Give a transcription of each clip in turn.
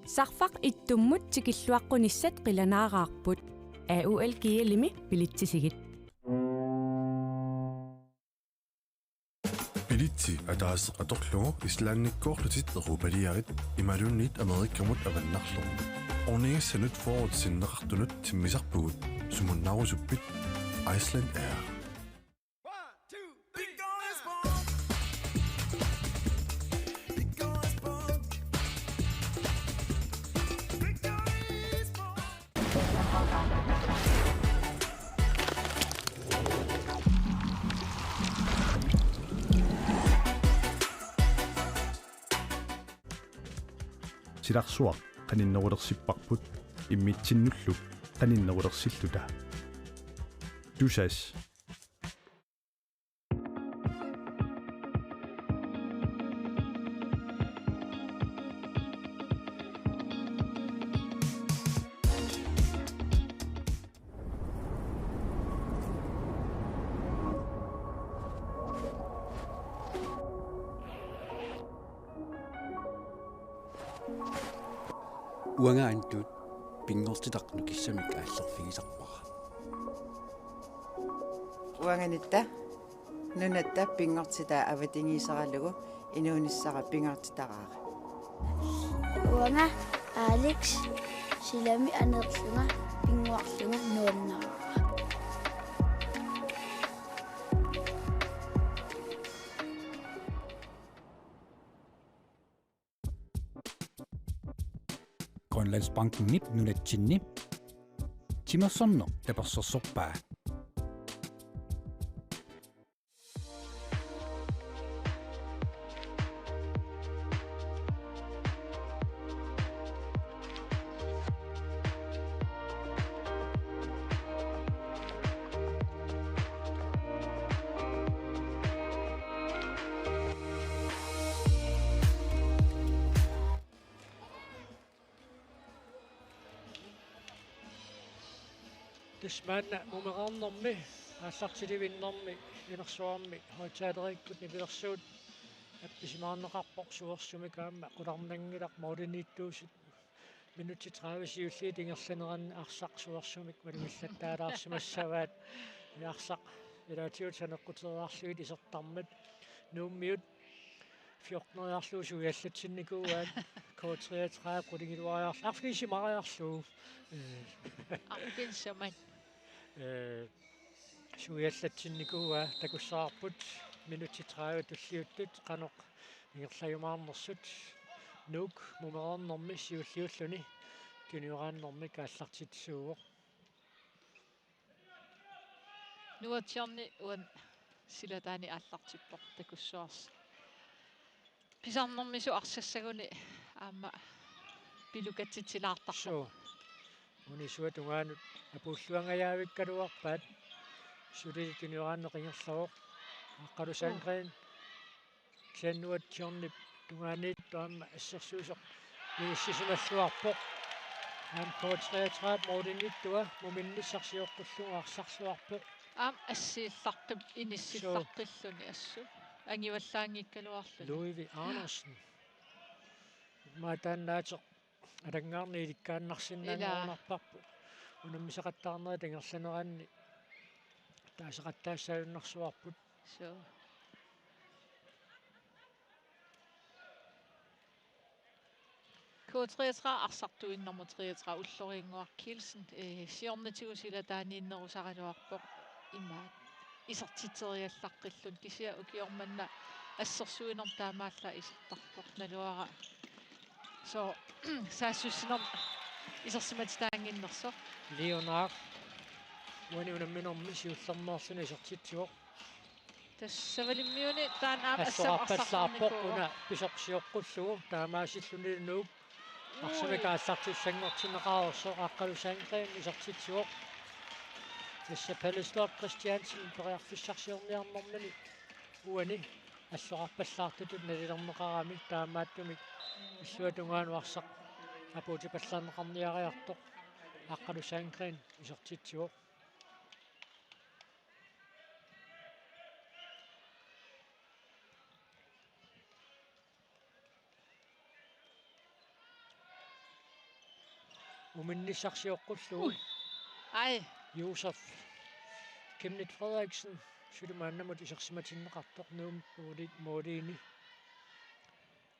Sarfaq ittummut tikilluaqqunissat qilanaaqaarput AUL kiilimi pilittisigit. Pilitsi ataas atorlugu islaannikkoorlutit erupaliarit imalunnit amerikkamut avannarlu. Orningassanut forwardsinneqartunut timmisarpugut sumunnarusuppit Iceland Air. Silarsuaq qaninnerulersiparput immitsinnulluk qaninnerulersilluta tusas uangaantut pingortitaqnu kissamik aallerfigisarpara uanganitta nunatta pingortita avatingiisaralugu inuunissara pingortitaqaara uanga Alex silami anerlunga pinguarlunga nuannara Grønlandsbanken nip nunatsinni timersorno tapersorsorpaa Tismaanna mumeqarnermi aallartilivinnermi inersuarmi hoitaalerikkut nipilersuut appisimaarneqarpoq suersumi kaamma qularnangilaq mauliniittuusit minutti 30 siulliit ingerlaneranni arsaq suersumik malimillаттаалаарсимассаваат иарсақ илаатиут санеққутериарлуит исертармат нууммиут 14-нериарлуусу яллатсинникууаат K33 qulingilуариарлу арфисимариарлуу арфисамат суяллатсинникууа такуссаарпут минути 30 туллиуттут канеқ ингерлаюмаарнерсут нук мумеқарнерми сиуллиуллуни киниорааннерми кааллартитсууо нуатсиарни уан силатаани ааллартиппор такуссуарс писарнэрмису арсассагуни аама пилукатситсилаартарсоо унисуа тунгаанут апууллуангаявиккалуарпаат сулили киниорааннеқингерлавоқ аққалусаангрeen кианнуат тиорнип тунгаанит таама ассерсуусоқ ииссисималлуарпоқ аам K33 моодинниттуа муминниссарсиоққуллуга арсарлуарпоқ аам ассииллартуп иниссиллартиллуни ассу ангиваллаангиккалуарлу Louis Andersen матааннаатеқ алангаарни иликкааннарсиннаанерунарпарпу унаммисақаттаарнери тангерланераанни таасеқаттаассаалуннарсуарпут so K33 арсартуиннэрму 33 уллорингуаркилсен сиорнатигусила таанииннерусаралуарпоқ имаат исертитериаллаққиллун кисиа укиорманна ассерсуинерм таамаалла исертарпоқ налуара so саассуссинерм исерсиматитаангиннерсо Leonard уани унамминерми сиуллернерсуни исертитсуоқ тассавалиммиуни таанаа ассаарпаллаарпоқ уна писоқсиоққуллугу таамаасиллуни нууп арсамикаассартуссангортинеқарерсо аққалусаангрeen исертитсуоқ Hvis Pellestorp Christiansen perearfissarsiorniarnermani uani аллоқарпаллаартутут налилернеқарами таамааттумик иллуатунгаану арсақ апуутипаллаарнеқарниариартоқ аққалусаангрeen исертитсуоқ уминниссарсиоққуллугу Ай, Josef Kemnet Frederiksen сулимааннамут исерсиматиннеқартоқ нуум моодиини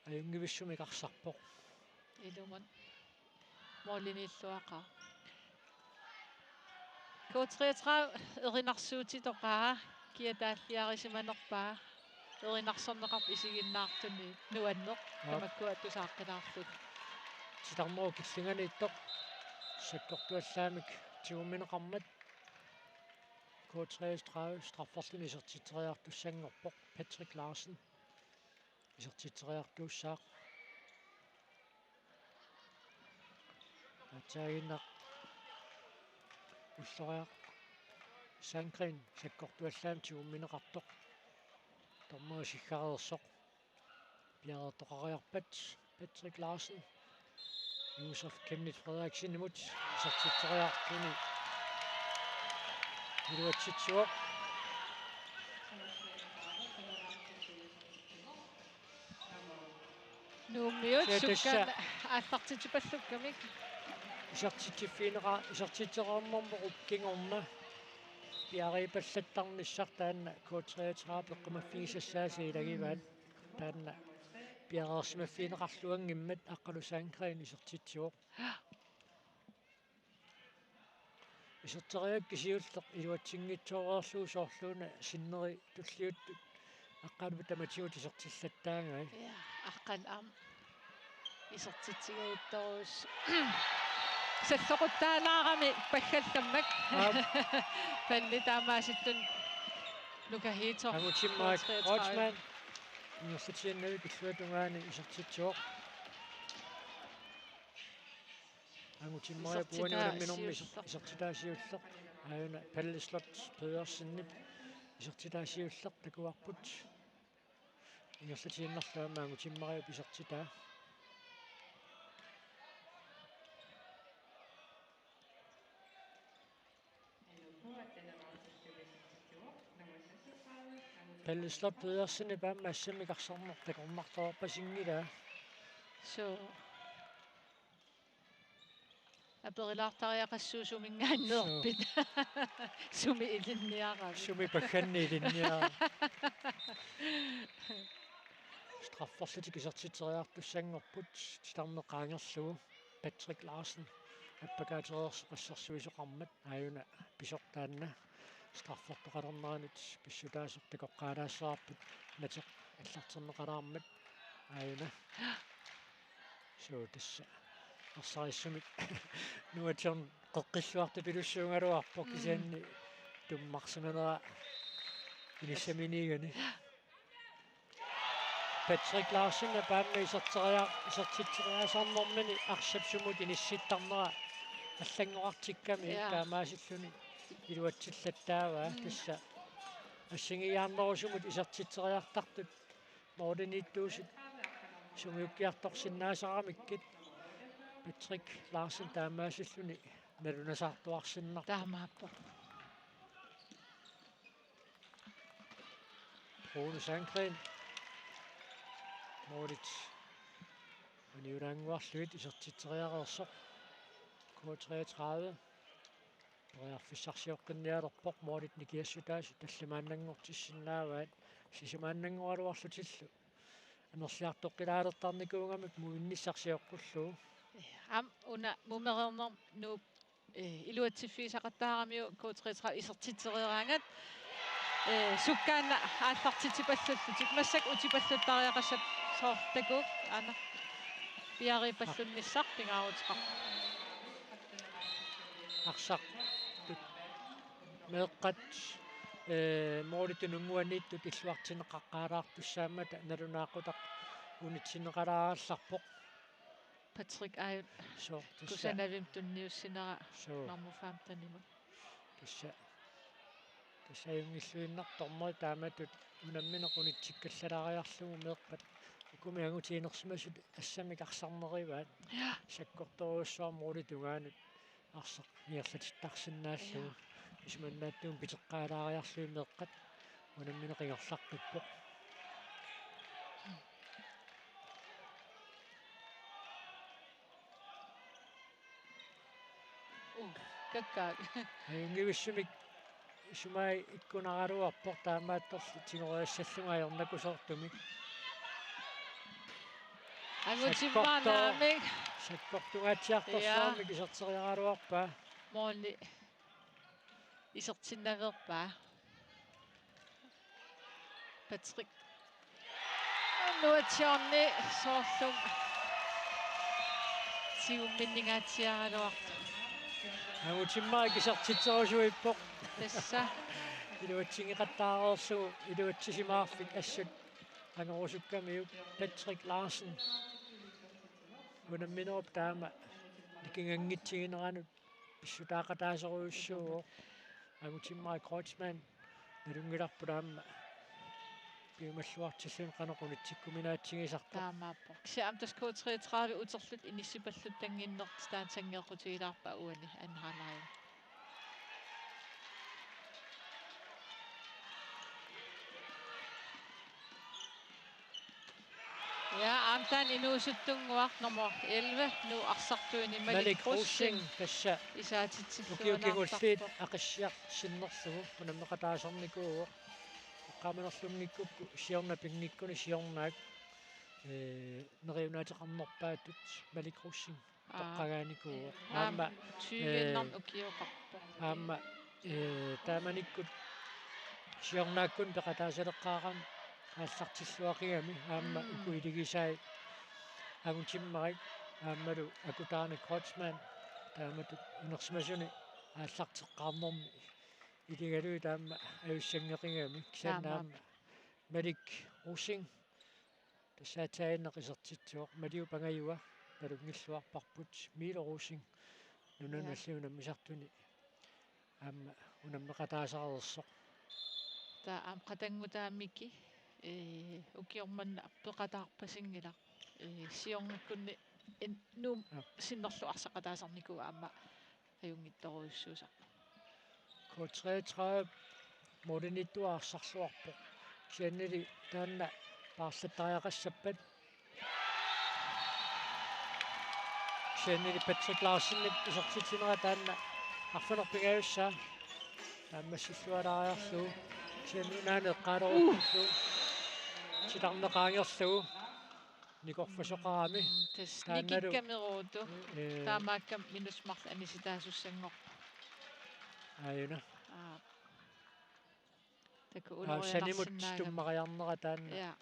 аюнгивиссумикарсарпоқ илуман молиниллуақа. K33 эринарсуутитоқаа киатааллиарисиманерпаа эринарсорнеқарп исигиннаартуни нуаннеқ тамаккуа тусааққилаарлут ситармоо киллинганииттоқ саккортуаллаамик тиумминеқармат K33 strafferlin isертитериартуссангорпоқ Patrick Larsen isертитериартууссаақ атаагиннақ уллориақ Sandgren саккортуаллаам тиумминеқартоқ тормоо сиггареерсоқ пиареэртоқариарпат Patrick Larsen Josef Kemnet Frederiksen imod isертитериартуни Илуатситсуа нууммиут суккан ааллартитипаллуккамик исертитиффинера исертитерермэрморуп кингорна пиарипаллаттарниссар таанна K33 пеққумаффигисассааси илагиваат таанна пиареерсимаффинеқарлуангиммат аққалу Sandgren исертитсуоқ исертериак кисиуллеқ илуатсингитсоориарлуу соорлууна синнери туллиуттут аққалу таматиут исертиллаттаангаа я аққан ам исертитсигаитторус саллоқуттаанаарами паггалламмак палли таамааситтун лукахитор агутиммаак Рочман университетнэви киллуатунгаани исертитсуоқ агутиммаак буаниуламминорми исертитаасиуллеқ ааюна паллислот пеерсиннип исертитаасиуллеқ такуарпут университетнерлаама агутиммариуп исертитаа паллислот пеерсинни паама ассамикарсарнер такорнарторпасингилаа so аперилаартариақассуу сумингааннеерпит суми илинниараа суми пагганни илинниаа strafferlит исертитериартуссангорпут титарнеқаангерлугу Patrick Larsen аппакаатерерсеқассерсуисоқармат ааюна писортаанна straffertoqalerneranit писсутаасертакоққаалаассаарпут натеқ аллартернеқалаармат ааюна соо тасса арсариссумик нуатерн қеққиллуарта пилуссуунгалуарпо кисаанни туммарсунанера иниссаминигани Patrick Larsen паама исертитериасаарнэрмани арсапсумут инисситтарнера аллангоартикками таамаасиллуни илуатсиллаттаава тасса ассигиааннерусумут исертитериартартут мооденииттуусит сумиуккиарторсиннаасарамиккит Patrick Larsen таамаасиллуни налунасаартуарсиннар таамааппо Rune Sandgren моодит аниурангуарлуит исертитериареерсоқ K33 Фиссарсиоққинниалерпоқ моодит никиассутааси таллимааннангортиссиннааваат сисимааннангуалуарлутиллу анерлиартоққилаалертарникуунгамик муинниссарсиоққуллуу ам уна мумерернер нууп илуатсиффисақаттаарамиу K33 исертитериараангат суккаана ааллартитипаллуллутик массак утипаллуттариақассат соортакук ана пиарипаллунниссар пингаарутеқар арсақ меэққат мооритунуммуанииттут иллуартинеқаққаалаартуссаамата налунаақутақ унитсинеқалаалларпоқ Patrick ай соо кусанавим тунниуссинера соо нормуфаамтанима тасаюнгиллуиннартормой тааматут унамминеқунитсиккаллалаариарлугу меэққат укумиангутиинерсимасут ассамикарсарнериваат саккорторуссуар мооритунгаанут арсақ иерлатиттарсинааллугу исманнааттуун питеққаалаариарлуи меэққат унамминеқингерларпиппоқ каккаак аюнгивиссумик исумай иккунаралуарпор таамаатторли тигориассаллугаайорнакусортуми агутиммаанаамик саккортугаатсиарторсуарми кисертериаралуарпаа моонни исертиннаверпаа Patrick нуатсиорни соорлум сиумминнигаатсиаралуарта агутиммаа кисертитсерусуиппоқ тасса илуатсигеқаттаарерсугу илуатсисимаарфик ассут ангорусуккамиу Patrick Larsen унамминеруп таама никингангитсигинеранут писсутаақатаасеруйуссууо агутиммаа Крeutzmann налунгиларпулаама пиумаллуартиллун канеқунитсиккуминаатсигисарта таамааппо кисаам таскуутриитраали утерлут иниссипаллут тангиннерт таансангеқутигилаарпа уани анханааю Ja, amtan inuusuttunguaq nummer 11 nu arsartuini Malik Rushing тасса isaatitsilluanaartarpo ақиссиақ синнерсугу унаммеқатаасерникуу қаминерлумниккукку сиорнапингниккуни сиорнаак нериунаатеқарнерпаатут Malik Rushing тоққагааникуу аама түйгеннарн укиоқарпо аама тааманиккут сиорнааккун пеқатаасалеққаарам ааллартиллуақигами аама укуилигисай агутиммарик аамалу акутаани Крeutzmann тааматут инерсимасуни ааллартеққарнерми илигалуи таама аюссангеқигами кисанаама Malik Rushing тассаатаиннеқисертитсуоқ малиу пангаюа налунгиллуарпарпут Milo Rushing нунаналлиуна мисартуни аама унаммеқатаасарерсоқ та ам қатангутаамики укиорманна пеқатаарпасингила сиорнаккунни нуум синнерлу арсақатаасарникуа аама аюнгитторуйуссуусаа K33 модинитуаарсарлуарпо кианнили таанна паарлаттариақассаппат кианнили Patrick Larsen исертитинера таанна арфанерпигаависсаа таамассиллуалаариарлуу кианнунаане эққаалеруппу силарнеқаангерлуу никорфасоқарами тас никиккамерууту таамааккам минусмарл аниситаасуссангор аюна таку санимут улориаларсинааga туммариарнера таанна я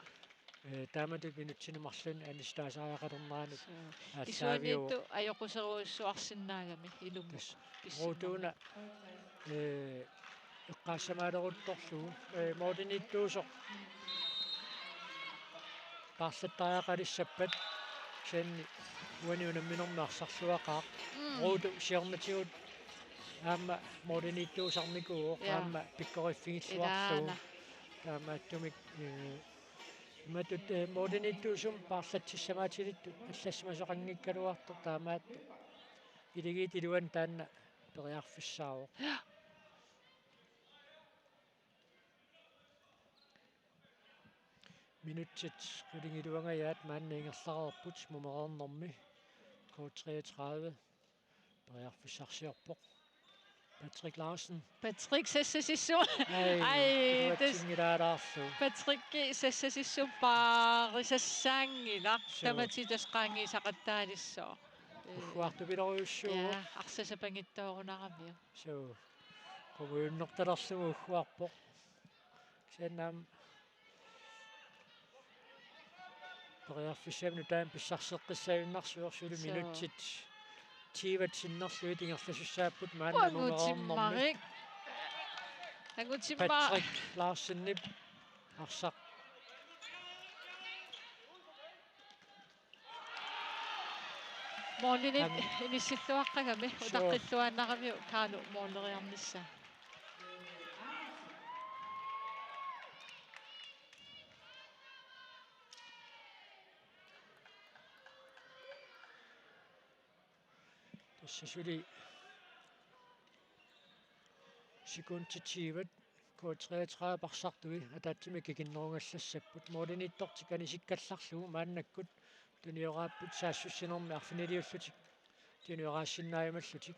таамату минутсинемарлун анистаасариақалернаанут исуанитту аёқусеруиссуарсинаагами илумму роутуна эққаассамаалерутторлугу модиниттуусо паарлаттариақалиссаппат сианни уаниунамминернаарсарлуақаа роуту сиорнатигут аама модиниттуусарникуу аама пиккориффигиллуарлуу таамааттумик матут модиниттуусум паарлатсиссамаатилитту аллассимасоқангиккалуартор таамаатту илигит илуан таанна периарфиссаавоо минутсит қулингилуангаyaat маанниингерларерпут мумерернэрми K33 периарфиссарсиорпоқ Patrick Larsen Patrick сассасиссу ай Patrick сассасиссу паарисассаангила таматитасқаанги сақаттаалиссоо ухуартупилоруйуссуу арсасапангиттоорунарамиу соо когуйуннерталерлугу ухуарпоқ сианнаам периарфиссаамну таам писсарсеққиссаюннарсуорсулу минутсит тиват синнерлуи тингерласуссааппут мааннамумерернэрми агутимма Patrick Larsen-нип арсақ моолини иниссиллуаққагами утаққиллуааннарамиу каану моолериарнisса тассасули секундтитиват K33 парсартуи атаатсими кикиннерунгаллассаппут моолиниттортик анисиккалларлугу мааннаккут туниорааппут саассуссинерми арфинилиуллутик туниораассиннааймаллутик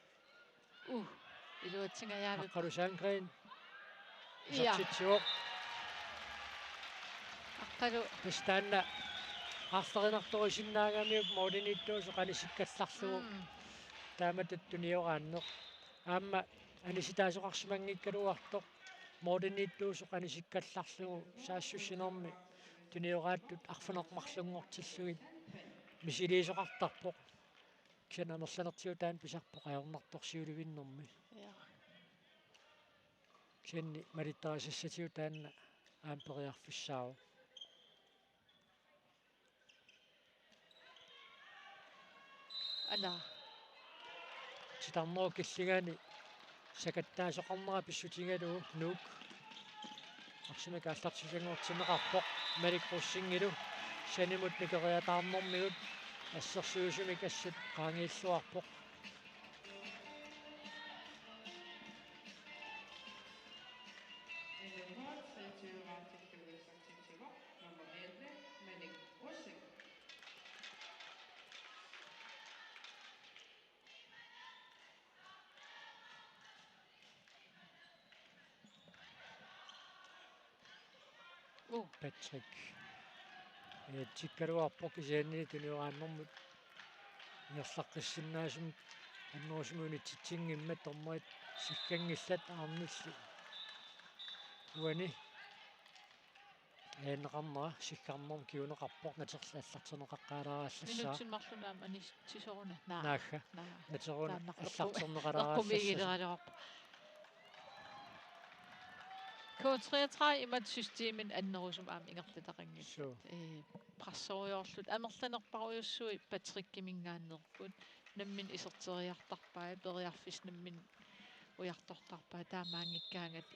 илуатсингаявик аққалу Сангрен иа исартитсуоқ аққалу пистанна арлеринарторисиннаагамиук моодиниттуусо қанисиккалларлугу таамататтуниорааннеқ аама аниситаасоқарсимангиккалуартоқ моодиниттуусо қанисиккалларлугу саассуссинерми туниорааттут арфунеқмарлунгортиллугит мисилиисоқартарпоқ кианамерланертиутаан писарпоқ аернарторсиуливиннэрми кианни малиттарисассатиутаанна аампериарфиссаау ана ситарнеру киллигаани сакаттаасоқарнера писсутингалуу нук арсимак аллартисангуутсинеқарпоқ маликруссингилу санимут никериатаарнэрмигут ассерсуусумик ассут qaangiilluarpoq Patrick tikkaluarpoq isianni tuniорааннэрмут иерлаққиссиннаасум аннуусумуни титсингиммат тормуит сиккангиллат аарнилли уани энеқарнера сиккарнерм киунеқарпоқ натерлааллартернеқаққааларааллассаа минутсиммарлунаам ани тисоруна наахха натеруна аллартернеқаларааллассаа қумигилералераппа K33 имат системин аннерусум аам ингерлатақангилла прассориорлут амерланерпаруйуссуи патриккимингааннерпут наммин исертериартарпаа периарфис наммин уяртортарпаа таамаангиккаангат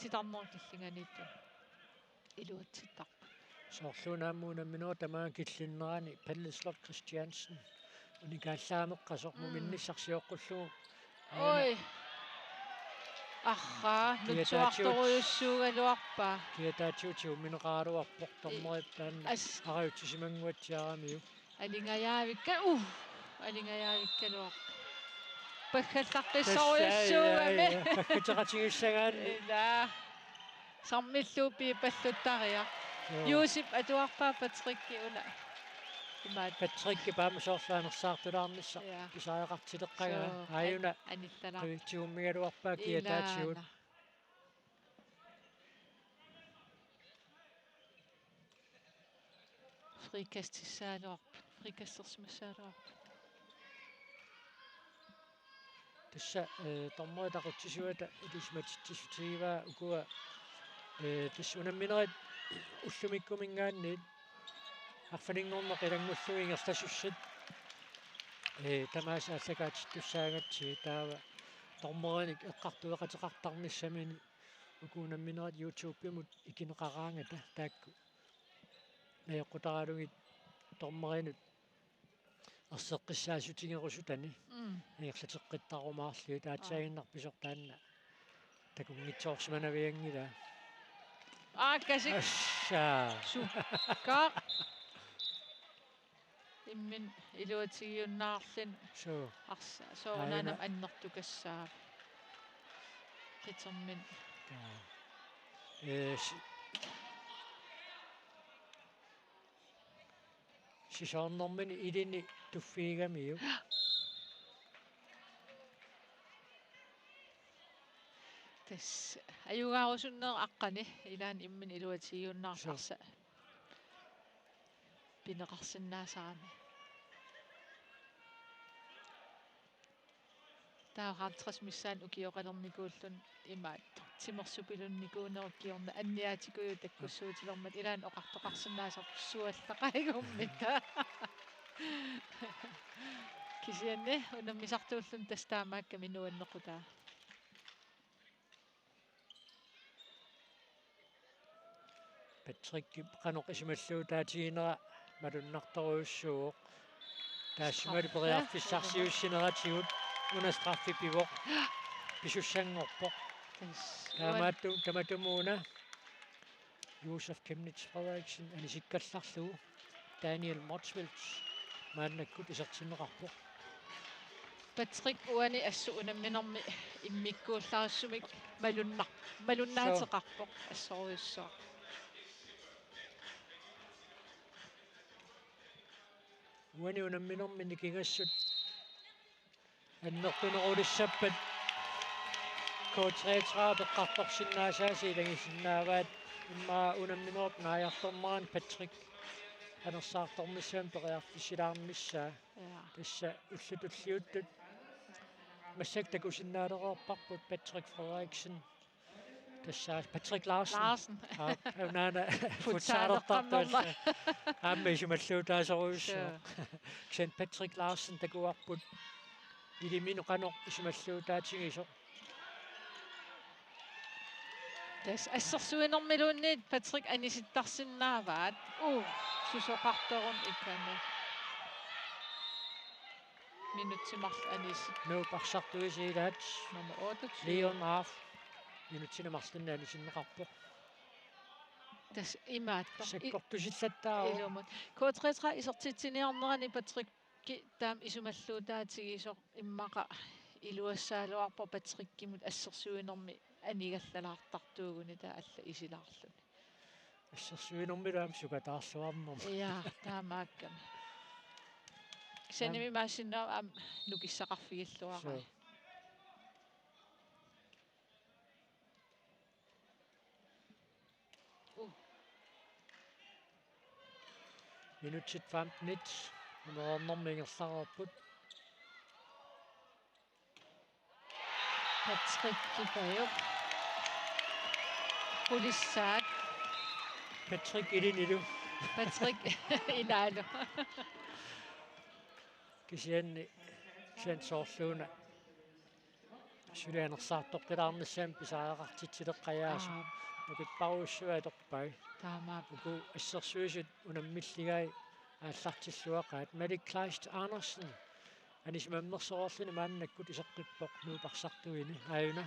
титарнер киллинганитту илуатситтарпа соорлуунааммуунамминуа тамаа киллиннерани Паллислок Кристиансен уникааллаамеққасоқ муминниссарсиоққуллугу ой ахха нутсуарторуйуссуугалуарпаа киатаатиутиу минеқаалуарпоқ тормерит таанна ариутсисимангуатсиарамиу алингаявикка алингаявиккалуарпа паккаллартиссоруйуссуугами паккатеқатигиссагаани ила сармиллуупи паллуттариа юусип атуарпаа патрикки уна имаат патрикки паамасоорлаанерсаартулаарнисса писааяқартилеққага ааюна аниттала тавитсиуммигалуарпаа киатаатиут фрикастиссаалуарпа фрикастерсмассаалуарпа тасса тормуатақутсисуата илисматиттисутигиваа укуа тассунамминерит уллумиккумингаанниит арфанингорна қилангуллуи ингерласуссат тамааса аллагаатиттуссаагатси таава тормераник эққартуеқатеқартарниссамини укуунамминерит YouTube-имут икинеқараангата таакку наёққутаралугит тормеринут арсеққиссаасутингерусутани иерлатеққиттарумаарлуи таатсаагиннарписор таанна такунгитсоорсиманавиангила касик сукка иммин илуатигиуннаарлин арса соорнаанам аннертукассаа қитермин сисаарнэрмини илини туффигамиу тас аюгаарусуннер аққани илаан иммин илуатигиуннаарларса пинеқарсинаасарами таахаартрас миссаан укиоқалерникууллун имаат тимерсупилунникуунеруккиорна анниаатикую таккуссуутилэрмат илаан оқартоқарсинаасарпуссуаллақаигуммита кисианне унаммисартууллун тастаамаакка минуаннеқутаа Patrick qanoqisimallu taatiginera malunnertoruussuu taassumali periarfissarsiussineratigut unastraffipivoq pisussangorpoq taamaattu tamatumuuna Josef Chemnitz Frederiksen anisikkallarlugu Daniel Motzfeldt maannakkut isertineqarpoq Patrick uani assuunamminermi immikkuullaarussumik malunnaatеқарпоқ ассоруйуссоо. Uani unamminermi nikingassut аннертунерулиссаппат коотреетraa пеққарторсиннаасааси илагисиннааваат имма унамминеруп нааяртормаан Patrick анерсаартормиссаан периарфиссилаармиссаа тасса уллутуллиуттут массак такусиннаалереерпарпут Patrick Frederiksen тассаа Patrick Larsen авнаана футсаалертартуалла аамма исумаллуутаасоруйуссоо ксен Patrick Larsen такуарпут илимину канор исумаллуутаатигисо тас ассерсуинэрмилуунниит Patrick аниситтарсиннааваат сусоқарторун иккани минутсимарл анисит нуу парсартуисиилаат номер 8 Leon Arf минутсинамарлунна анисиннеқарпоқ тас имаатта саккортусиллаттаа илумут коотретра исертитсиниарнерани Patrick ки таам исумаллуутаатигисо иммақа илуассаалуарпо Patrick-кимут ассерсуинерми анигаллалаартартуугуни таа алла исилаарлуни ассерсуинермилаам сукатаарлуарнерма яа таамаакками сеними маасиннаа ам нукиссақарфигиллуара минутsit 15 нумернэрмингерлаарпут Patrick-кипаюк полиссаат Patrick илинилу Patrick инаалу кисианни сенсоорлууна сулианерсаартоққилаарнассаам писааақартитсилеққаяасу нукит паруссуаторпай таамаа уку ассерсуисут унаммиллигай ааллартиллуақаат Malik Kleist Andersen анисмаммерсоорлуни мааннаккут исеққиппоқ нуупарсартуини аюна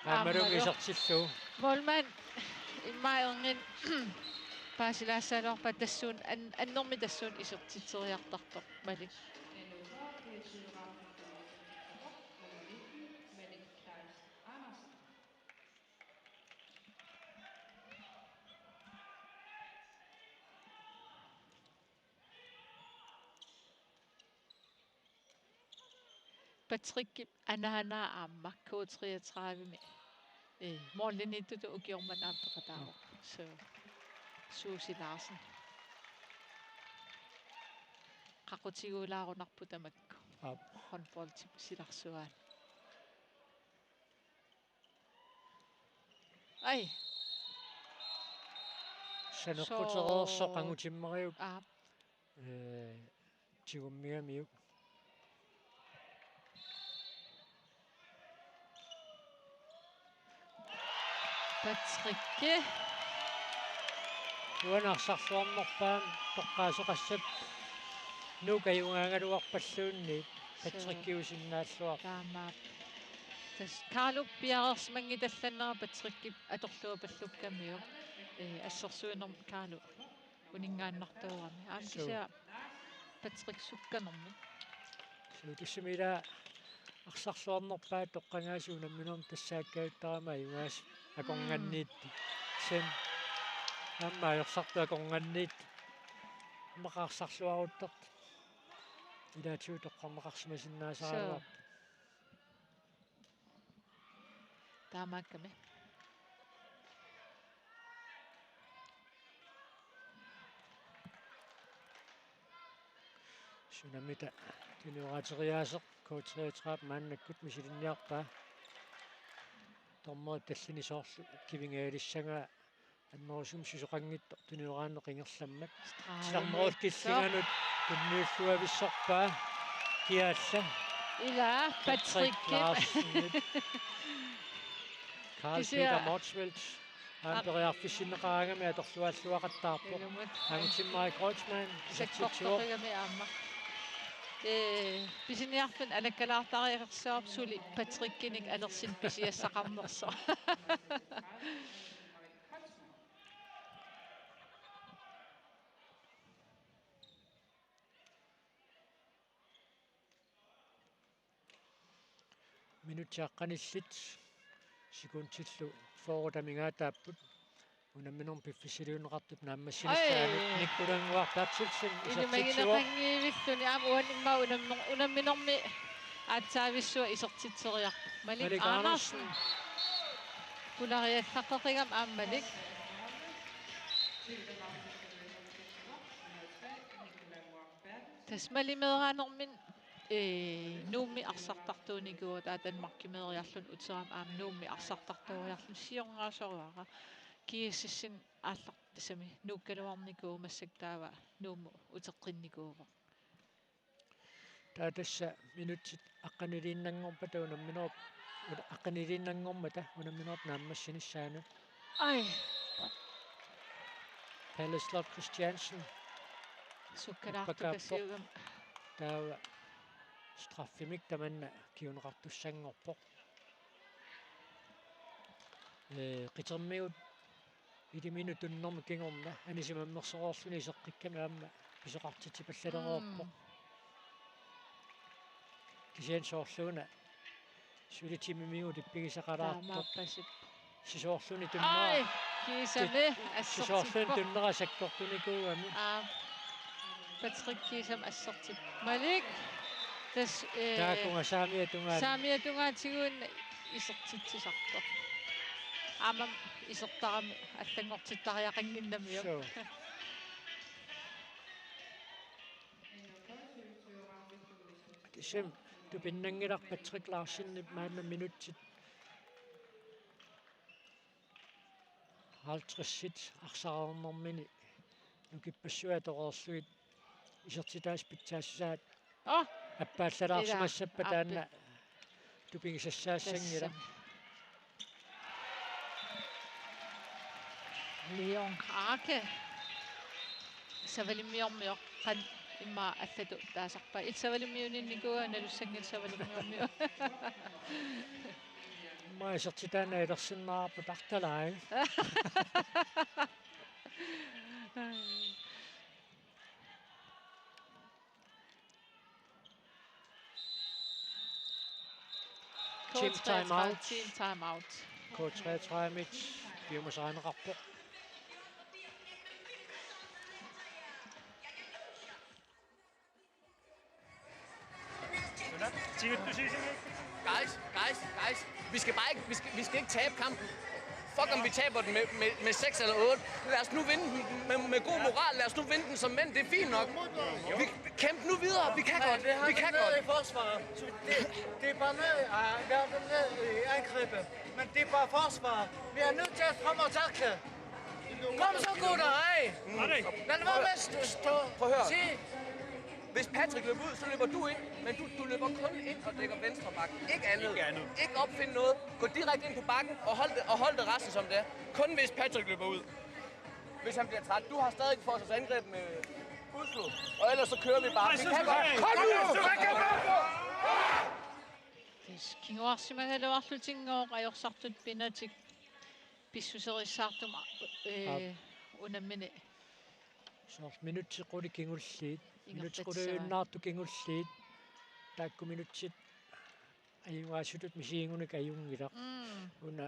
аамалугисертиллуу Volman иммаернин паасилаассаалуарпа тассуун аннэрми тассуун исертитсериартартоқ Malik Patrick anana amma K33 morlinittutu ukiorman aappeqataavo so Susi Larsen qaqutiguulaarunarpu tamakku håndbold silarsuaan ai санеққутерерсо қангутиммариук тигуммиамиук Patrick уанарсарлуарнерпаам тоққаасоқассап нукаюнгаангалуарпаллуунни Patrick-киусиннааллуар таамаа тас Carlo Pierres мангиталланнера Patrick-кип аторлуа паллуккамиу ассерсуинерм Carlo унингааннартуурами аамкисиа Patrick сукканерми сутиссимила арсарлуарнерпаа тоққангаасуунамминерм тассааккааттарама югаас акорнганниитти сен амма ерсарту акорнганниит мақарсарлуаруттарт илаатиу тоққарнеқарсимасиннаасаалуар таамаакками сунамита тинуаратериаасеқ коотреетраап мааннаккут мисилинниарпаа тормоо таллини соорлу кивингаалиссага аннерусум сусоқангитто тинуараанне қингерламмат силармерул киллиганут кунниуллуависсарпаа киаалла ила Patrick Karl Peter Motzfeldt ампериарфиссиннеқарагами аторлуаллуақаттаарпо ангтиммай Кройцман саккортоқигами аама писиниарфин анаккалаартариерсаап сули Patrick-киник алерсин писиассақарнерсо минутиаққаниллит секундтиллу фоорутамингаатааппут унамминерм пиффисилиунеқартут нааммассинissаани никкулангуартаатсилсин илимагинеқангиивиллуни аама уанимма унамминерми аатсаависсуа исертитсериар Малик Andersen пулариаллаққеқигам ааммалик тасмалимеераанермин нуумми арсартартууникуа таа Данмаркимеериарлун утерам аам нуумми арсартартууриарлун сиорнгаасоруара кииссин ааллар тасами нууккалуарникуу массактаава нуумму утеққинникуува таа тасса минутсит аққанилииннангорпата унамминерп аққанилииннангормата унамминерп нааммассиниссаанут ай Palleslow Christiansen суккалаартукасиугам таава страффимик таманна киунеқартуссангорпоқ қитермиут идимину туннэрми кингорна анисимаммерсороорлуни исеққикками аама писоқартити паллалероорпоқ кисиансоорлуна сулитимимиу типпигисақалаартоқ сисоорлуни туннера кисаме сисоорлуни туннера саккортуникууами Patrick кисам ассертип Малик тас таакунга саамиатунгаатигуун исертитсисарто аамам исертарами аллангортиттариақангиннамиу тисэм тупиннангилар Patrick Larsen маана минутсит 50-сит арсаарнэрмини нукиппассуатороорлуит исертитаас питсаассаат аппааллалаарсимассаппа таанна тупигисассаассангила Leon Krake савалиммиормио қан имма аллату таасарпа итсавалиммиунинникуа налуссангил савалиммиормио ма исертитаана илерсиннаарпу тарталаа Team timeout. Coach 33 mit Biomasraaneqarpoq. Guys. Vi skal ikke tabe kampen. Fuck om vi taber den med 6 eller 8. Lad os nu vinde den med god moral. Lad os nu vinde den som mænd. Det er fint nok. Vi kæmper nu videre. Vi kan godt. Vi kan godt. I forsvaret. Det er bare ned i angrebet. Men det er bare forsvaret. Vi er nødt til at frem og takle. Kom så, gutter. Lad det være med at stå. Prøv at høre. Hvis Patrick løber ud, så løber du ind. Men du løber kun ind og dækker venstre bakken. Ikke andet. Ikke opfinde noget. Gå direkte ind på bakken og hold det resten som det er. Kun hvis Patrick løber ud. Hvis han bliver træt. Du har stadig forsvarsangreb med Oslo. Og ellers så kører vi bare. Vi kan godt. Kom nu! Hvis kingoarsimagalluarlutingoor ajorsaartut pinatik pissuserissartum unammini Så minuttiquli kingulliit minuttiquluunnaartu kingulliit taakku minutsit ayungaasutut misiingunik ayungilaq una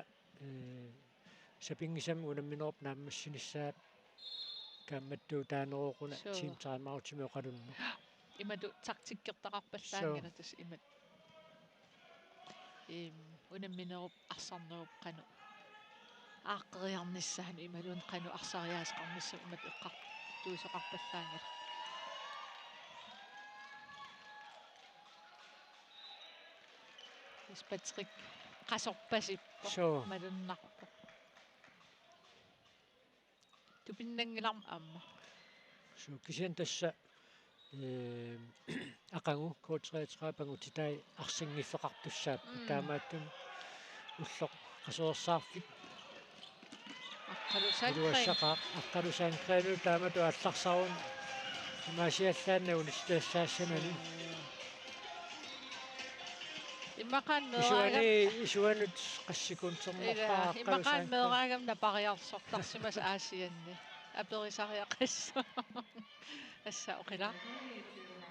sapingisam unamminerop naammassinisssaat kaammattuu taanerooquna team timeoutimi oqalunnu imadu taktikkertaqarpallaangana tas imat unamminerup arsarnerup qanu aaqeriarnissaanu imaluun qanu arsariaasqarnissa imat eqqar tuusoqarpallaangala Patrick qasorpasippo malunnarpo tupinnangilarm aamma so kisian tassa aqangu K33 arsinngillеқартуссаап таамааттун уллоқ qasuersaarfik аққалусаанкрэну таамату алларсарун имаасиаллаанна унистаассаассанани иммақан мераагам исуанут qassikunternerpaa иммақан мераагам напариарсортарсимас аасианни аперисариаққассо асса оқила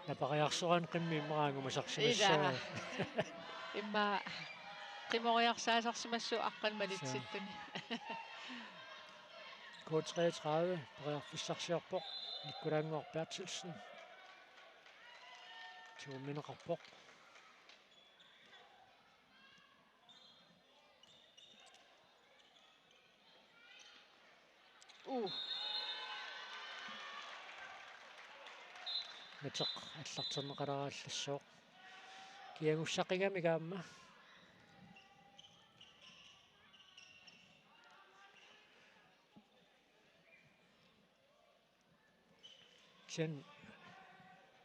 напариарсоран қимми иммаангума сарсимассаа имма qimoriarsaasarsimassu aqqalmalitsittuni. Kort 33, Fissarsiorpoq, Nikolaangor Bertelsen. 2 Mineqarpoq. Nateq аллартернеқалераллассоо. Kiangussaqingami kaamma. Sen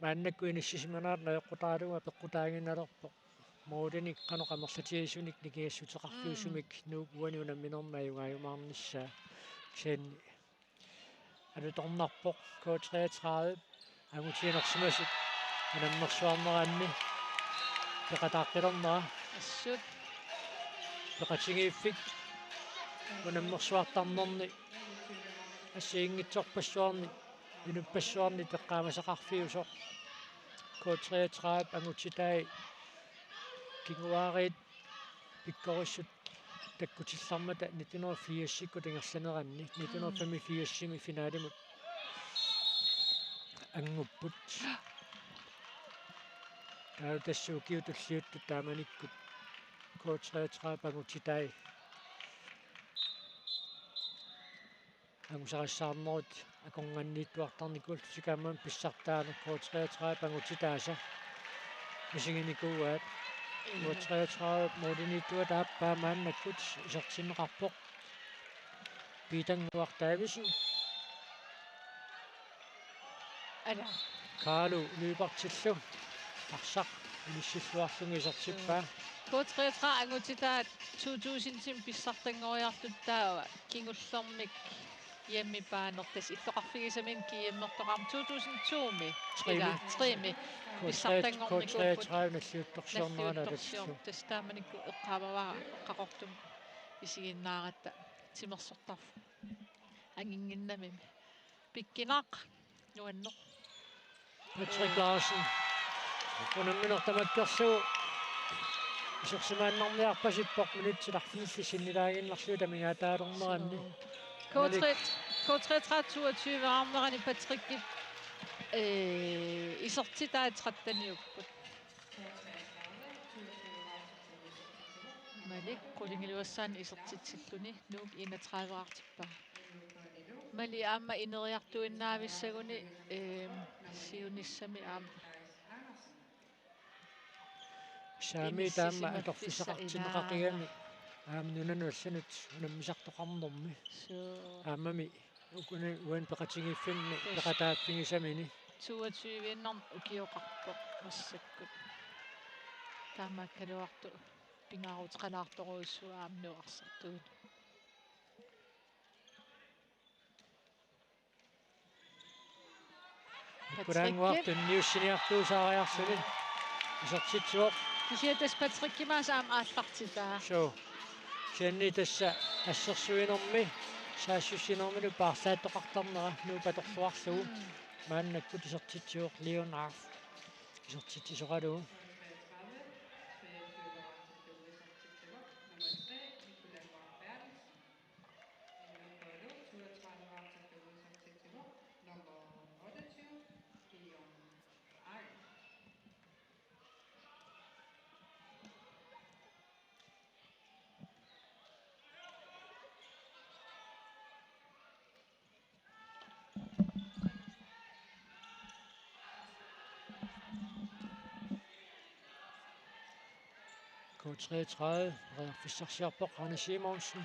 maannakku inissisimanaarna eqqutaaluga peqqutaanginnalerpoq moodani qanoqamerlatiisunik nikiassutеқарфиусумик нуугуани унамминермаюгааюмаарнissaa sen алуторнарпоq K33 агутиинерсимасут унаммерсуарнераанни пеқатааққилернера ассут пеқатигииффик унаммерсуартарнерни ассиингитсорпассуарни инуппассуарни теққаамасақарфиусо K33 агутитай кингуаарит пиккориссут таккутиллармата 1984 тингерланеранни 1985 финалимут ангуппут тассуукиу туллиутту тааманиккут K33 агутитай агусарассаарнерут аконганнииттуартарникуул сикаамман писсартаана K33 агутитааса мисигиникууаат K33 модиниттуа тааппаамааннаккут исертиннеқарпоқ питангуартаависин ала Калу луипартиллу арсақ иниссиллуарлуги исертиппаа K33 агутитаат 2000 писсартангориартуттаава кингуллэрмик яммипаанертас иллоқарфигисамин киеммертоқарм 2002ми ила 3ми писсартангорникууппут K33 наллиутторсуарнерана тастааманикку эққаамаваа эққақортум исигиннааратта тимерсортарфу ангингиннамими пиккинаақ нуанно Patrick Larsen унамминертамаккерсуу исерсимааннарниарпасиппоқ минутсиларфинилли синнилаагиннарлуу тамигаатаалернеранни K33 22 армерани Патриккит исертитаатсраттаниуппут малик qulingilуассаани исертитсиллуни нуук 31-артиппаа мали аама инериартуиннаависсагуни сиуниссами аама Сами таама аторфисақартинеқақигами аама нунанулланут унаммисартоқарнерми аамами укуна уан пеқатигииффимми пеқатааффигисамини 22-иннарм укиоқарпоқ массаккут таамааккалуарту пингаарутеқалаарторуиссуа аамнуарсартуут Курангуартун ниуссиниартуусаариарсуни исертитсуоқ кисиатас Патриккимаас аама ааллартитаа шо кенни тасса ассерсуинерми саассуссинермину паарлааттоқартарнера нуупаторлуарлугу мааннаккут исертитсуоқ Леонард исертитсоқалугу K33 Fissarsiorpoq Rane Simonsen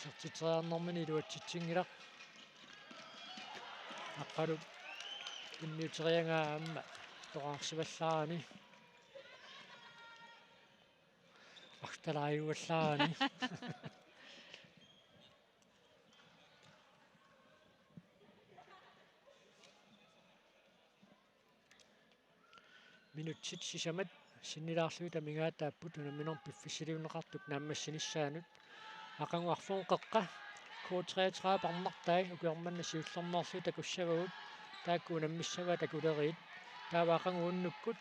сертитсеарнэрмини илуатситсингилақ аққалу кинниутериангаа аама тоқарсиваллаарани арталааюаллаарани минутсит сисамат синнилаарлуи тамигаатааппут унамминер пиффиссилиунеқартук нааммассинissaанут ақангуарфуун қеққа K33 парнартай укиорманна сиуллернерлу такуссагуут таакку унаммиссава такулериит таава ақангууннуккут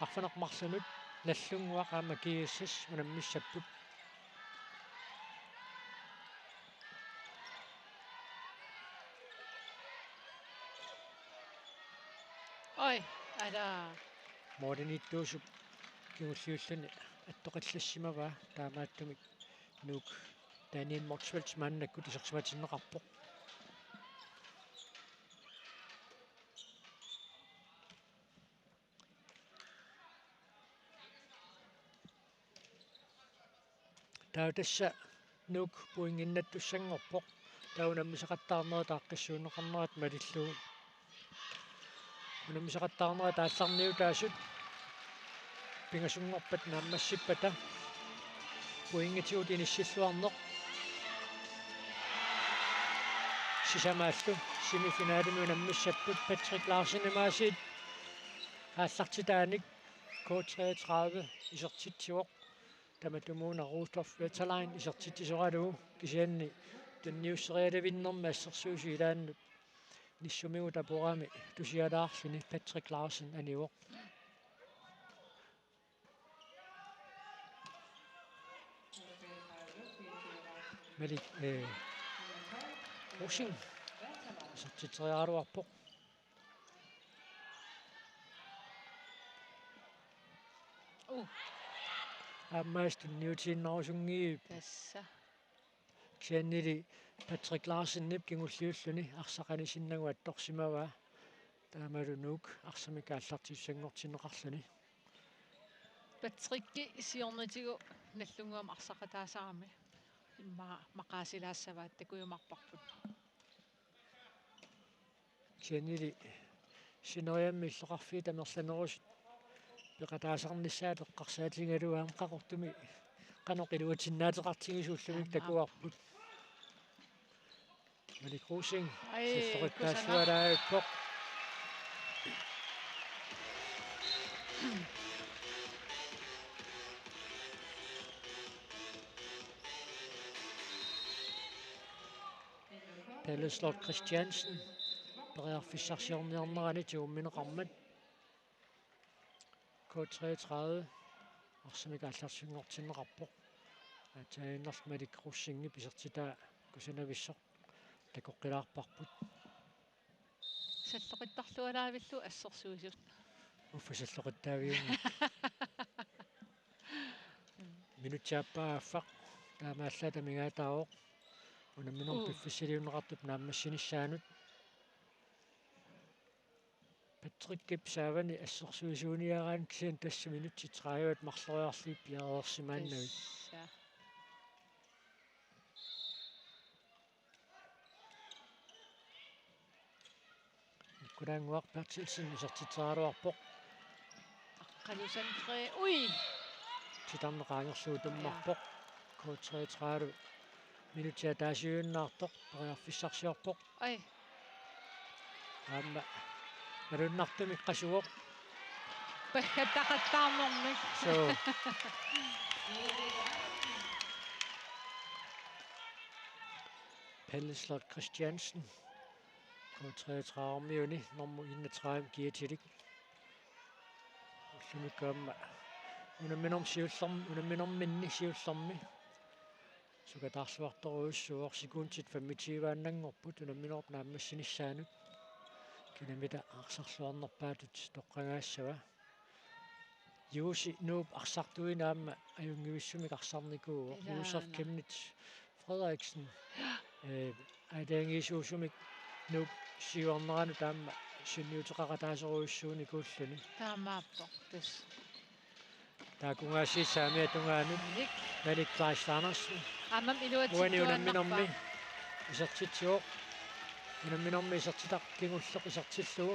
арфанеқмарлунут наллунгуақ аама кииссас унаммиссаппут ой ада модернитtuusup кигуллиуллани аттоқиллассимава таамааттумик нук Daniel Moxwells мааннаккут исерсиматиннеқарпоқ таутасса нук пуингиннаттуссангорпоқ таунаммисақаттаарнера тааққиссуунеқарнерат малиллуу унаммисақаттаарнера таалларниу таасут пингасунгорпат нааммассиппата пуингатиут иниссиллуарнеқ сисамааллу семифиналими унаммиссаппут Patrick Larsen имаасит ааллартитааник K33 исертитсиоқ таматумууна Rudolf Wetterlein исертитсисоралуу кисианни тунниуссериалавиннэрма ассерсууси илааннут ниссумигу тапорами тусиалаарлүни Patrick Larsen аниуоқ Мелик Русин исертитсериалуарпоқ аммаастун ниутииннерусунгиип тасса кианнили Patrick Larsen-нип кингуллиуллуни арсақанисиннагу атторсимава таамалунук арсамикааллартиуссангортинеқарлүни Patrickki isiornatigu наллунгуам арсақатаасарами имма мақаасилаассаваат такуйумарпарпут кианнили синоямми иллоқарфи тамерланерусит пеқатаасарниссаат эққарсаатингалуаам қақортуми қаноқилуатиннаатеқартигисууллумик такуарпут Мелик Русин силлоқиттаассуалааппоқ Pelle Slot Christiansen Berearfissarsiorniarnerani tuummineqarmat K33 арсамикаалларсингортиннеқарпоқ атаиннерл Мелик Руссинги писертитаа кусанависсоқ такоққилаарпарпут саллоқиттарлуалаавиллу ассерсуусут уффасаллоқиттаавиуми минутсааппааффақ таамааллаа тамигаатаавоқ унамминер пиффисилиунеқартут нааммассиниссаанут Patrick Gipsavani ассерсуусууниараан кисиан тасса минутси 30 марлориарлип пиареерсимааннави Николангуар Bertilsen исертитсааруарпоқ аққалусанфре уи титарнеқаангерлуутуммарпоқ K33 минутсиа таасиуиннаартоқ периарфиссарсиорпоқ ай аама наруннартумик қасуоқ пахаттақаттаарнэрмик so Pelle Slot Christiansen K33 armiuni nummer 31 gietilik уллуникаама унаминерми сиуллерми сукатаарсуарторуйуссуор секундит 25 унаминерп нааммассиниссаанут кинамита арсарлуарнерпаатут тоққангаассава юуси нууп арсартуинаама аюнгивиссумик арсарникуу юусер кемнит Frederiksen адаангисуусумик нууп сиуарнерану таама синниутеқақатаасеруйуссууни кууллуни таамааппоқ тас таакунгаасиссаами атунгаану Malik Andersen аммам илуатситтуаннарпаа уани унамминерми исертитсиоқ унамминерми исертитақ кингуллеқ исертиллугу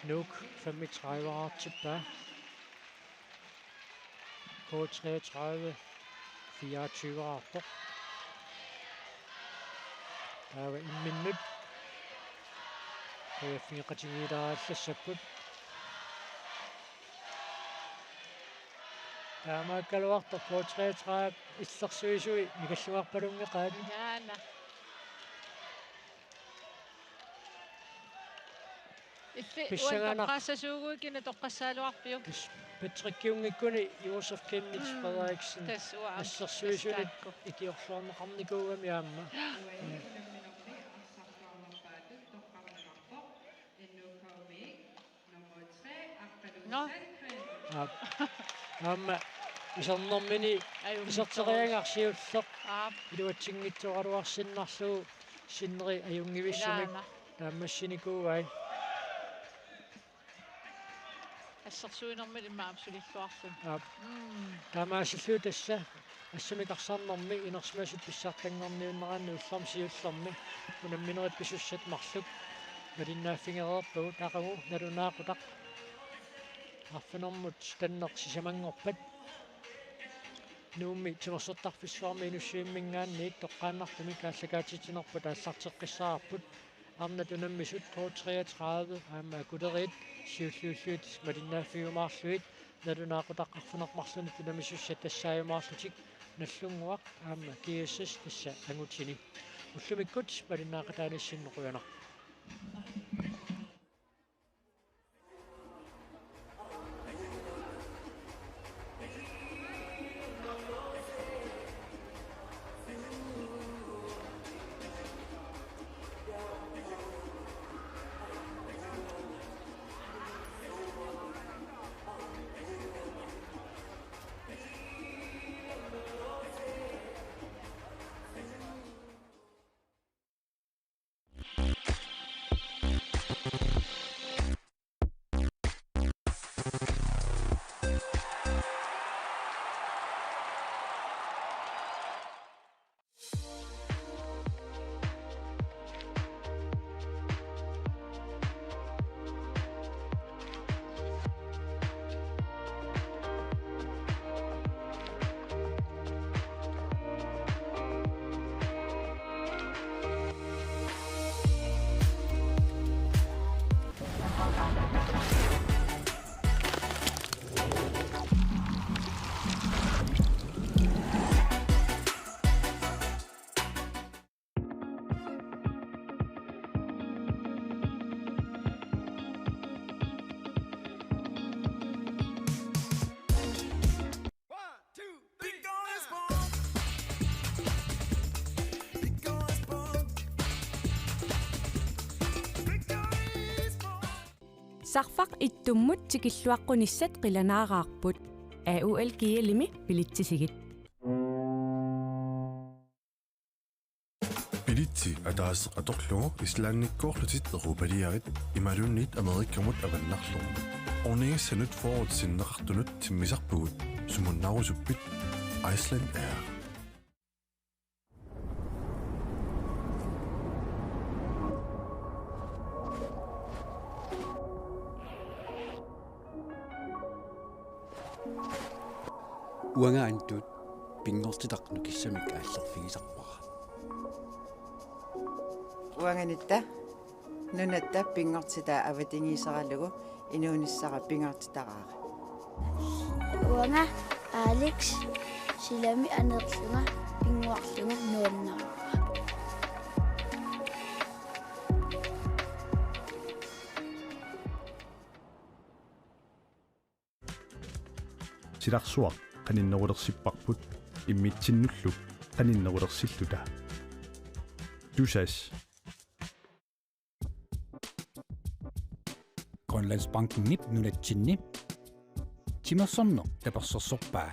нук 35-артиппа K33 24-артоқ таава 1 минут фиқатигилааллассаппут таамааккалуартор K33 иллерсуисуи микаллуарпалунгеқаат яана Pissagana. Qassasuuguikina toqqassaaluarpiu. Patrikkiungikuni Josef Kenneth Frederiksen. Assersuisunit ikiorluarnaqarnikuugami aamma. No. Aamma isarnermini iserteriangarsiulleq iluatsingitsoqaluarsinnarlugu sinneri ajungivissumik taammassinikuugai Assersuinermit imma absolutluarlun. Taamaasillu tassa assumikarsarnermi inersmasut pissartanngorniunnerannu ullarmsiullermi unamminerit pisussat marluk malinnaaffingereerpugu taqagu nalunaaqutaq арфинэрмут таннерсисамангорпат нуумми тимерсертарфиссуарми инуссииммингаанниит тоққааннартуми кааллакаатитинерпут ааллартеққиссаарпут арнат унаммисут 33 аама акулериит сиуллууллуит малиннааффиумаарлуит налунаақутақ арфинермарлунит унамисуссат тассааюмаарлутик наллунгуақ аама киассас тасса ангутсини уллумиккут малиннаақатааниссиннеқуянар Sarfaq ittummut tikilluaqqunissat qilanaaраarput AUL kiilimi pilittisigit Pilitsi ataaseq atorlugu islaannikkoorlutit erupaliarit imalunnit amerikkamut avannarlugu ornigassanut forwardsinneqartunut timmisarpugut sumunnarusuppit Iceland Air уангаантут пингортитақну киссамик ааллерфигисарпара уанганитта нунатта пингортита аватингисаралугу инуунissara пингортитараара уанга Алекс силами анерлунга пингуарлунга нуаннаа силарсуақ qaninnerulerсиппарпут иммитсиннуллу qaninnerulersillута тусас Grønlandsbanken nip nunatsinni Timersorno tapersorsorpaa